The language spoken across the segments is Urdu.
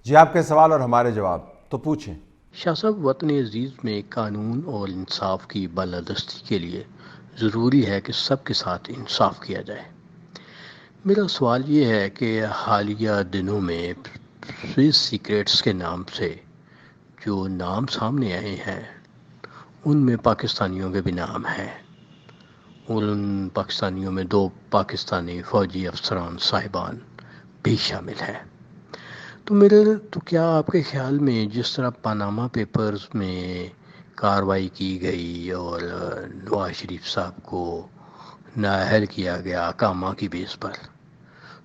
جی آپ کے سوال اور ہمارے جواب تو پوچھیں۔ شاہ صاحب، وطن عزیز میں قانون اور انصاف کی بالادستی کے لیے ضروری ہے کہ سب کے ساتھ انصاف کیا جائے۔ میرا سوال یہ ہے کہ حالیہ دنوں میں سوئس سیکریٹس کے نام سے جو نام سامنے آئے ہیں ان میں پاکستانیوں کے بھی نام ہیں، اور ان پاکستانیوں میں 2 پاکستانی فوجی افسران صاحبان بھی شامل ہیں۔ تو کیا آپ کے خیال میں جس طرح پاناما پیپرز میں کارروائی کی گئی اور نواز شریف صاحب کو نااہل کیا گیا اقامہ کی بیس پر،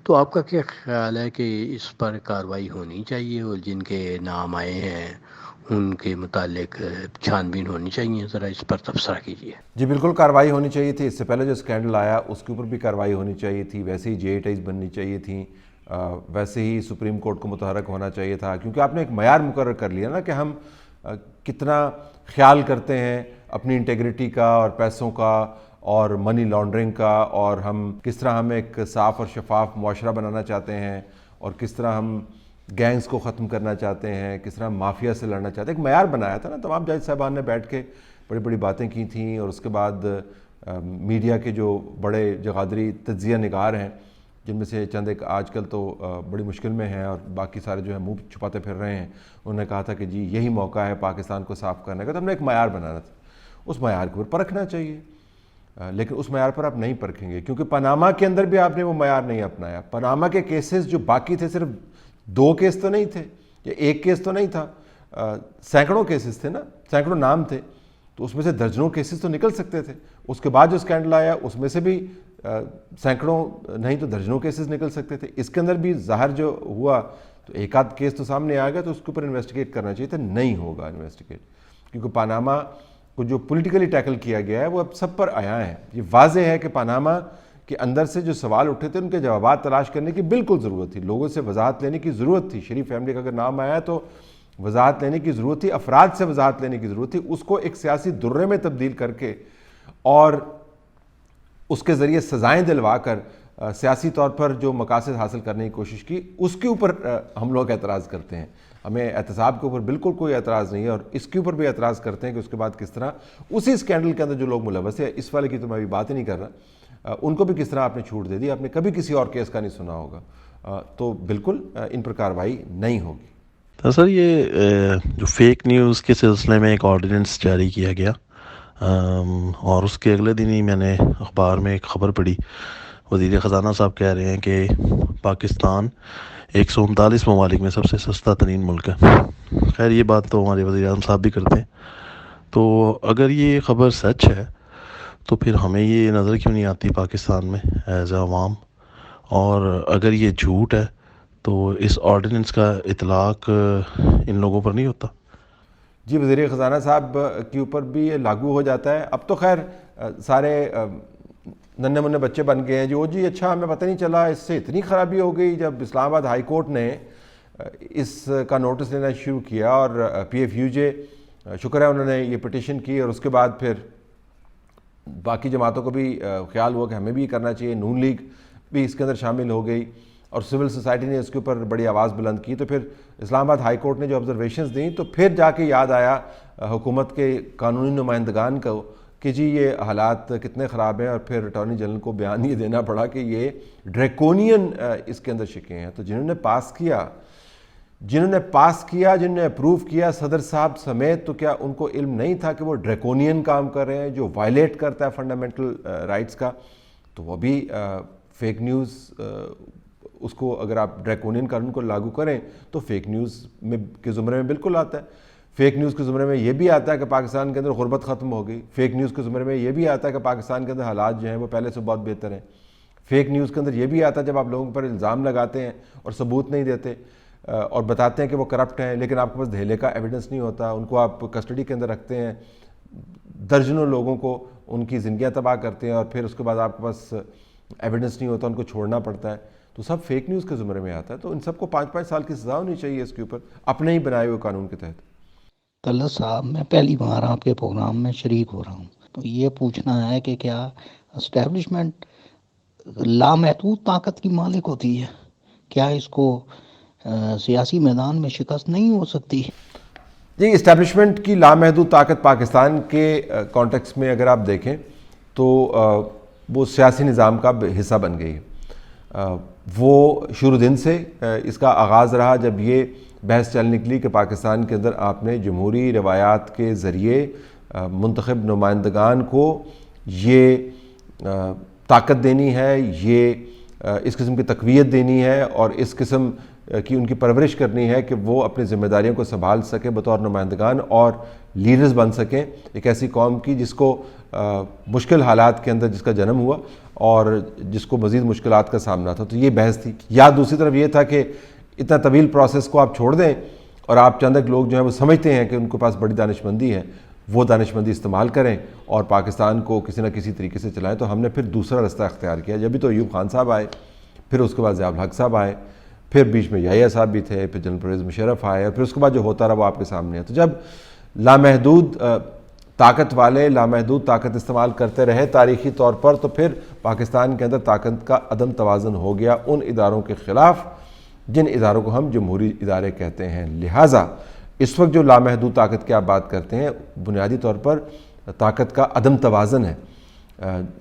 تو آپ کا کیا خیال ہے کہ اس پر کارروائی ہونی چاہیے اور جن کے نام آئے ہیں ان کے متعلق چھان بین ہونی چاہیے؟ ذرا اس پر تبصرہ کیجیے۔ جی بالکل کارروائی ہونی چاہیے تھی۔ اس سے پہلے جو اسکینڈل آیا اس کے اوپر بھی کارروائی ہونی چاہیے تھی، ویسے ہی J8 بننی چاہیے تھیں، ویسے ہی سپریم کورٹ کو متحرک ہونا چاہیے تھا، کیونکہ آپ نے ایک معیار مقرر کر لیا نا کہ ہم کتنا خیال کرتے ہیں اپنی انٹیگریٹی کا اور پیسوں کا اور منی لانڈرنگ کا، اور ہم کس طرح ہم ایک صاف اور شفاف معاشرہ بنانا چاہتے ہیں، اور کس طرح ہم گینگز کو ختم کرنا چاہتے ہیں، کس طرح مافیا سے لڑنا چاہتے ہیں۔ ایک معیار بنایا تھا نا، تمام جج صاحبان نے بیٹھ کے بڑی بڑی باتیں کی تھیں، اور اس کے بعد میڈیا کے جو بڑے جغادری تجزیہ نگار ہیں، جن میں سے چند ایک آج کل تو بڑی مشکل میں ہیں اور باقی سارے جو ہیں منہ چھپاتے پھر رہے ہیں، انہوں نے کہا تھا کہ جی یہی موقع ہے پاکستان کو صاف کرنے کا۔ تو ہم نے ایک معیار بنانا تھا، اس معیار کے اوپر پرکھنا چاہیے، لیکن اس معیار پر آپ نہیں پرکھیں گے، کیونکہ پاناما کے اندر بھی آپ نے وہ معیار نہیں اپنایا۔ پاناما کے کیسز جو باقی تھے، صرف 2 کیس تو نہیں تھے یا 1 کیس تو نہیں تھا، سینکڑوں کیسز تھے نا، سینکڑوں نام تھے، تو اس میں سے درجنوں کیسز تو نکل سکتے تھے۔ اس کے بعد جو اسکینڈل آیا اس میں سے بھی سینکڑوں نہیں تو درجنوں کیسز نکل سکتے تھے۔ اس کے اندر بھی ظاہر جو ہوا تو 1 آدھ کیس تو سامنے آ گیا، تو اس کے اوپر انویسٹیگیٹ کرنا چاہیے تھا، نہیں ہوگا انویسٹیگیٹ، کیونکہ پاناما کو جو پولیٹیکلی ٹیکل کیا گیا ہے وہ اب سب پر آیا ہے۔ یہ واضح ہے کہ پاناما کے اندر سے جو سوال اٹھے تھے ان کے جوابات تلاش کرنے کی بالکل ضرورت تھی، لوگوں سے وضاحت لینے کی ضرورت تھی۔ شریف فیملی کا اگر نام آیا تو وضاحت لینے کی ضرورت تھی، افراد سے وضاحت لینے کی ضرورت تھی، اس کو ایک سیاسی درے میں تبدیل کر کے اور اس کے ذریعے سزائیں دلوا کر سیاسی طور پر جو مقاصد حاصل کرنے کی کوشش کی، اس کے اوپر ہم لوگ اعتراض کرتے ہیں۔ ہمیں احتساب کے اوپر بالکل کوئی اعتراض نہیں ہے، اور اس کے اوپر بھی اعتراض کرتے ہیں کہ اس کے بعد کس طرح اسی اسکینڈل کے اندر جو لوگ ملوث ہیں، اس والے کی تو میں ابھی بات ہی نہیں کر رہا، ان کو بھی کس طرح آپ نے چھوٹ دے دی۔ آپ نے کبھی کسی اور کیس کا نہیں سنا ہوگا، تو بالکل ان پر کارروائی نہیں ہوگی۔ تو سر یہ جو فیک نیوز کے سلسلے میں ایک آرڈیننس جاری کیا گیا، اور اس کے اگلے دن ہی میں نے اخبار میں ایک خبر پڑھی، وزیر خزانہ صاحب کہہ رہے ہیں کہ پاکستان 139 ممالک میں سب سے سستا ترین ملک ہے۔ خیر یہ بات تو ہمارے وزیر اعظم صاحب بھی کرتے ہیں، تو اگر یہ خبر سچ ہے تو پھر ہمیں یہ نظر کیوں نہیں آتی پاکستان میں ایز اے عوام؟ اور اگر یہ جھوٹ ہے تو اس آرڈیننس کا اطلاق ان لوگوں پر نہیں ہوتا؟ جی وزیر خزانہ صاحب کے اوپر بھی یہ لاگو ہو جاتا ہے۔ اب تو خیر سارے ننھے منھے بچے بن گئے ہیں جی اچھا ہمیں پتہ نہیں چلا، اس سے اتنی خرابی ہو گئی۔ جب اسلام آباد ہائی کورٹ نے اس کا نوٹس لینا شروع کیا اور PFUJ شکر ہے انہوں نے یہ پٹیشن کی، اور اس کے بعد پھر باقی جماعتوں کو بھی خیال ہوا کہ ہمیں بھی یہ کرنا چاہیے، نون لیگ بھی اس کے اندر شامل ہو گئی اور سول سوسائٹی نے اس کے اوپر بڑی آواز بلند کی، تو پھر اسلام آباد ہائی کورٹ نے جو آبزرویشنز دیں تو پھر جا کے یاد آیا حکومت کے قانونی نمائندگان کو کہ جی یہ حالات کتنے خراب ہیں، اور پھر اٹارنی جنرل کو بیان یہ دینا پڑا کہ یہ ڈریکونین اس کے اندر شکیں ہیں۔ تو جنہوں نے پاس کیا، جنہوں نے اپروو کیا صدر صاحب سمیت، تو کیا ان کو علم نہیں تھا کہ وہ ڈریکونین کام کر رہے ہیں جو وائلیٹ کرتا ہے فنڈامنٹل رائٹس کا؟ تو وہ بھی فیک نیوز، اس کو اگر آپ ڈریکونین قانون کو لاگو کریں تو فیک نیوز میں کے زمرے میں بالکل آتا ہے۔ فیک نیوز کے زمرے میں یہ بھی آتا ہے کہ پاکستان کے اندر غربت ختم ہو گئی۔ فیک نیوز کے زمرے میں یہ بھی آتا ہے کہ پاکستان کے اندر حالات جو ہیں وہ پہلے سے بہت بہتر ہیں۔ فیک نیوز کے اندر یہ بھی آتا ہے جب آپ لوگوں پر الزام لگاتے ہیں اور ثبوت نہیں دیتے اور بتاتے ہیں کہ وہ کرپٹ ہیں، لیکن آپ کے پاس دھیلے کا ایویڈنس نہیں ہوتا، ان کو آپ کسٹڈی کے اندر رکھتے ہیں، درجنوں لوگوں کو ان کی زندگیاں تباہ کرتے ہیں، اور پھر اس کے بعد آپ کے پاس ایویڈنس نہیں ہوتا، ان کو چھوڑنا پڑتا ہے، تو سب فیک نیوز کے زمرے میں آتا ہے۔ تو ان سب کو 5-5 سال کی سزا ہونی چاہیے اس کے اوپر، اپنے ہی بنائے ہوئے قانون کے تحت۔ طلعت صاحب، میں پہلی بار آپ کے پروگرام میں شریک ہو رہا ہوں، تو یہ پوچھنا ہے کہ کیا اسٹیبلشمنٹ لامحدود طاقت کی مالک ہوتی ہے؟ کیا اس کو سیاسی میدان میں شکست نہیں ہو سکتی؟ جی، اسٹیبلشمنٹ کی لامحدود طاقت پاکستان کے کانٹیکس میں اگر آپ دیکھیں تو وہ سیاسی نظام کا حصہ بن گئی ہے۔ وہ شروع دن سے اس کا آغاز رہا جب یہ بحث چل نکلی کہ پاکستان کے اندر آپ نے جمہوری روایات کے ذریعے منتخب نمائندگان کو یہ طاقت دینی ہے، یہ اس قسم کی تقویت دینی ہے اور اس قسم کی ان کی پرورش کرنی ہے کہ وہ اپنی ذمہ داریوں کو سنبھال سکیں بطور نمائندگان اور لیڈرز بن سکیں ایک ایسی قوم کی جس کو مشکل حالات کے اندر جس کا جنم ہوا اور جس کو مزید مشکلات کا سامنا تھا۔ تو یہ بحث تھی۔ یا دوسری طرف یہ تھا کہ اتنا طویل پروسیس کو آپ چھوڑ دیں اور آپ چند لوگ جو ہیں وہ سمجھتے ہیں کہ ان کے پاس بڑی دانشمندی ہے، وہ دانشمندی استعمال کریں اور پاکستان کو کسی نہ کسی طریقے سے چلائیں۔ تو ہم نے پھر دوسرا رستہ اختیار کیا۔ جب بھی تو ایوب خان صاحب آئے، پھر اس کے بعد ضیاء الحق صاحب آئے، پھر بیچ میں یحییٰ صاحب بھی تھے، پھر جنرل پرویز مشرف آئے، اور پھر اس کے بعد جو ہوتا رہا وہ آپ کے سامنے ہے۔ تو جب لامحدود طاقت والے لامحدود طاقت استعمال کرتے رہے تاریخی طور پر، تو پھر پاکستان کے اندر طاقت کا عدم توازن ہو گیا ان اداروں کے خلاف جن اداروں کو ہم جمہوری ادارے کہتے ہیں۔ لہٰذا اس وقت جو لامحدود طاقت کی آپ بات کرتے ہیں، بنیادی طور پر طاقت کا عدم توازن ہے،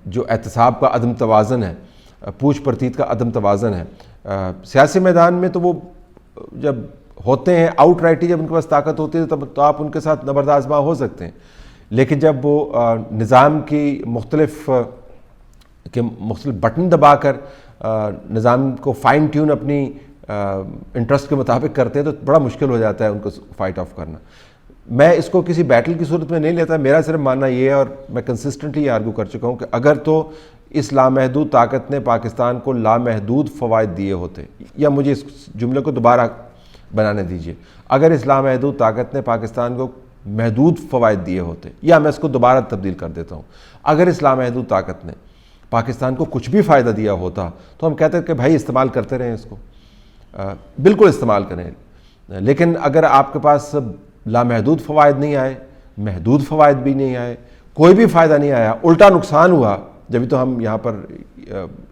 جو احتساب کا عدم توازن ہے، پوچھ پرتیت کا عدم توازن ہے۔ سیاسی میدان میں تو وہ جب ہوتے ہیں آؤٹ رائٹ ہی، جب ان کے پاس طاقت ہوتی ہے تب تو آپ ان کے ساتھ نبرد آزما ہو سکتے ہیں، لیکن جب وہ نظام کی مختلف بٹن دبا کر نظام کو فائن ٹیون اپنی انٹرسٹ کے مطابق کرتے ہیں تو بڑا مشکل ہو جاتا ہے ان کو فائٹ آف کرنا۔ میں اس کو کسی بیٹل کی صورت میں نہیں لیتا، میرا صرف ماننا یہ ہے اور میں کنسسٹنٹلی یہ آرگو کر چکا ہوں کہ اگر تو اس لامحدود طاقت نے پاکستان کو لامحدود فوائد دیے ہوتے، یا مجھے اس جملے کو دوبارہ بنانے دیجئے، اگر اس لامحدود طاقت نے پاکستان کو محدود فوائد دیے ہوتے، یا میں اس کو دوبارہ تبدیل کر دیتا ہوں، اگر اس لامحدود طاقت نے پاکستان کو کچھ بھی فائدہ دیا ہوتا تو ہم کہتے ہیں کہ بھائی استعمال کرتے رہیں اس کو، بالکل استعمال کریں۔ لیکن اگر آپ کے پاس لامحدود فوائد نہیں آئے، محدود فوائد بھی نہیں آئے، کوئی بھی فائدہ نہیں آیا، الٹا نقصان ہوا، جبھی تو ہم یہاں پر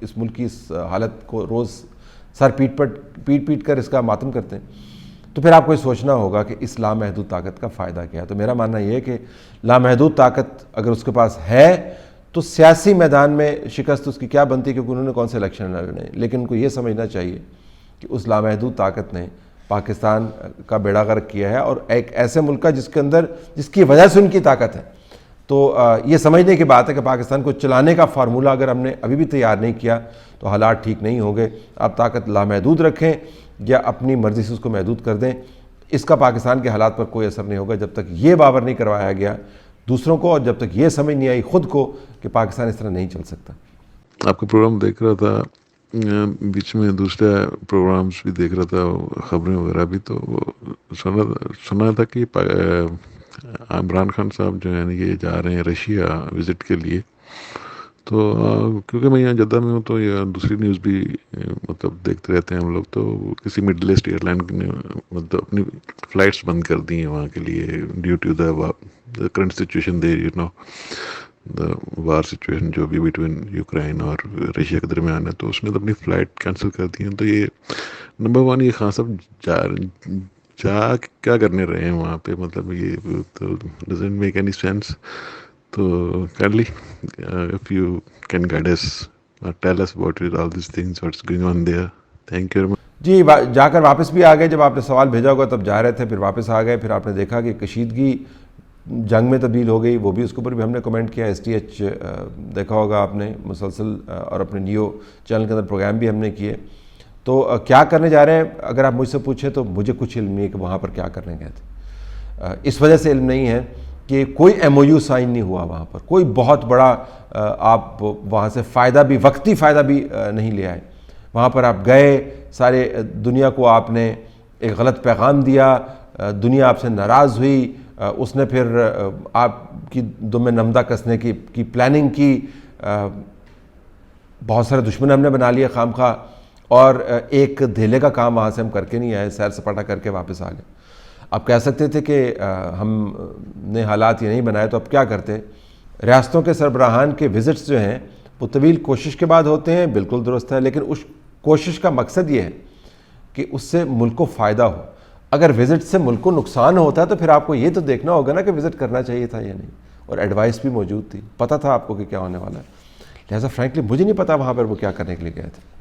اس ملک کی اس حالت کو روز سر پیٹ کر اس کا ماتم کرتے ہیں، تو پھر آپ کو یہ سوچنا ہوگا کہ اس لامحدود طاقت کا فائدہ کیا ہے۔ تو میرا ماننا یہ ہے کہ لامحدود طاقت اگر اس کے پاس ہے تو سیاسی میدان میں شکست اس کی کیا بنتی ہے، کیونکہ انہوں نے کون سے الیکشن لڑنے، لیکن ان کو یہ سمجھنا چاہیے کہ اس لامحدود طاقت نے پاکستان کا بیڑا غرق کیا ہے، اور ایک ایسے ملک کا جس کی وجہ سے ان کی طاقت ہے۔ تو یہ سمجھنے کی بات ہے کہ پاکستان کو چلانے کا فارمولہ اگر ہم نے ابھی بھی تیار نہیں کیا تو حالات ٹھیک نہیں ہوں گے۔ آپ طاقت لامحدود رکھیں یا اپنی مرضی سے اس کو محدود کر دیں، اس کا پاکستان کے حالات پر کوئی اثر نہیں ہوگا جب تک یہ باور نہیں کروایا گیا دوسروں کو، اور جب تک یہ سمجھ نہیں آئی خود کو کہ پاکستان اس طرح نہیں چل سکتا۔ آپ کا پروگرام دیکھ رہا تھا، بیچ میں دوسرے پروگرامز بھی دیکھ رہا تھا، خبریں وغیرہ بھی، تو سنا تھا کہ عمران خان صاحب جو ہے یہ جا رہے ہیں رشیا وزٹ کے لیے۔ تو کیونکہ میں یہاں جدہ میں ہوں تو یہ دوسری نیوز بھی مطلب دیکھتے رہتے ہیں ہم لوگ، تو کسی مڈل ایسٹ ایئر لائن نے مطلب اپنی فلائٹس بند کر دی ہیں وہاں کے لیے due to the current situation there, you know the war situation جو بھی بٹوین یوکرائن اور رشیا کے درمیان ہے، تو اس نے تو اپنی فلائٹ کینسل کر دی ہیں۔ تو یہ نمبر ون، یہ خان صاحب جا کیا کرنے رہے ہیں وہاں پہ، مطلب یہ تو ڈزنٹ میک اینی سینس۔ تو kindly if you can guide us or tell us what is all these things, what's going on there. Thank you very much. جی، جا کر واپس بھی آ گئے، جب آپ نے سوال بھیجا ہوگا تب جا رہے تھے، پھر واپس آ گئے، پھر آپ نے دیکھا کہ کشیدگی جنگ میں تبدیل ہو گئی، وہ بھی اس کے اوپر بھی ہم نے کمنٹ کیا۔ STH دیکھا ہوگا آپ نے مسلسل، اور اپنے نیو چینل کے اندر پروگرام بھی ہم نے کیے۔ تو کیا کرنے جا رہے ہیں اگر آپ مجھ سے پوچھیں تو مجھے کچھ علم نہیں ہے کہ وہاں پر کیا کرنے گئے تھے۔ اس وجہ سے علم نہیں ہے کہ کوئی MOU سائن نہیں ہوا وہاں پر، کوئی بہت بڑا آپ وہاں سے فائدہ بھی، وقتی فائدہ بھی نہیں لے آئے۔ وہاں پر آپ گئے، سارے دنیا کو آپ نے ایک غلط پیغام دیا، دنیا آپ سے ناراض ہوئی، اس نے پھر آپ کی دم نمدہ کسنے کی پلاننگ کی، بہت سارے دشمن ہم نے بنا لیے خام خواہ، اور ایک دھیلے کا کام وہاں سے ہم کر کے نہیں آئے، سیر سپاٹا کر کے واپس آ گئے۔ آپ کہہ سکتے تھے کہ ہم نے حالات یہ نہیں بنائے تو اب کیا کرتے۔ ریاستوں کے سربراہان کے وزٹس جو ہیں وہ طویل کوشش کے بعد ہوتے ہیں، بالکل درست ہے، لیکن اس کوشش کا مقصد یہ ہے کہ اس سے ملک کو فائدہ ہو. اگر وزٹ سے ملک کو نقصان ہوتا ہے تو پھر آپ کو یہ تو دیکھنا ہوگا نا کہ وزٹ کرنا چاہیے تھا یا نہیں, اور ایڈوائس بھی موجود تھی, پتہ تھا آپ کو کہ کیا ہونے والا ہے. لہٰذا فرینکلی مجھے نہیں پتا وہاں پر وہ کیا کرنے کے لیے گئے تھے.